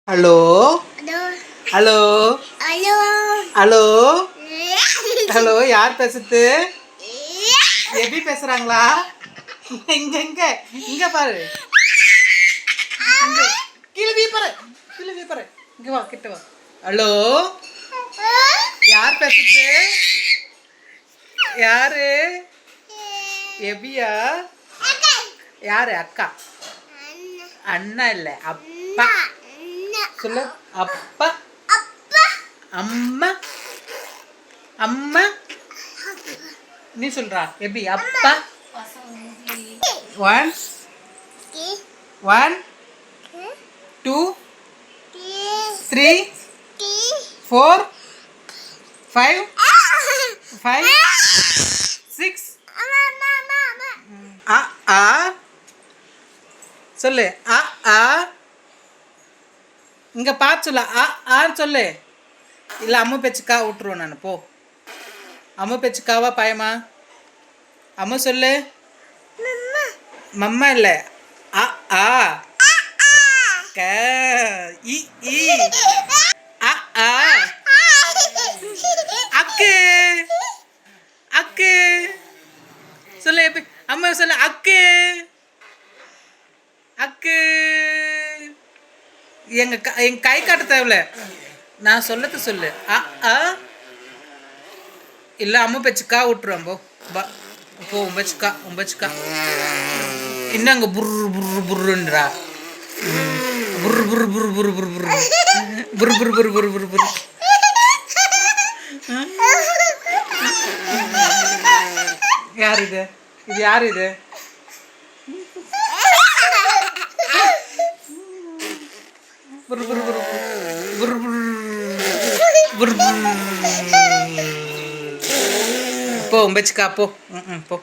Hello hello hello hello யார் பேசுறது? எப்படி பேசுறாங்களா? இங்க இங்க இங்க பாரு, கீழே பாரு, கீழே பாரு, இங்க வா, கிட்ட வா. ஹலோ யார் பேசுறது? யாரு? எபியா? யாரு? அக்கா? அண்ணா இல்ல, அப்பா சொல்லு. அப்பா, அம்மா, அம்மா நீ சொல்றா எப்படி? அப்பா. 1 1 2 3 4 5 5 6 அ ஆ சொல்லு. அ ஆ இங்க பார்த்து சொல்லு. அ ஆன்னு சொல்லு. இல்லை அம்மா பேச்சுக்கா விட்டுருவேன் நான். போ. அம்மா பேச்சுக்காவா பயமா? அம்மா சொல்லு. மம்மா இல்லை, அ ஆ க இ இ அ ஆ அக்கு அக்கு சொல்லு. எப்படி அம்மா சொல்லு? அக்கு அக்கு. எங்க கை காட்ட தேவையில்ல, நான் சொல்லது சொல்லு. அ ஆ இல்லை அம்மா பேச்சுக்கா விட்டுருவேன். போ பா போ. உம்பச்சுக்கா உம்பச்சுக்கா இன்னும் அங்கே புர்ரு புர்ரு புர்ருன்றா. புர்ரு புர்ரு புர்ரு புர்ரு புர்ரு புர்ரு புர்ரு புர்ரு புர்ரு புர்ரு புர்ரு புர்ரு. யார் இது? இது யார் இது? புர்ரு புர்ரு புர்ரு புர்ரு புர்ரு புர்ரு. போ உம்பச்சுக்கா போ. போ.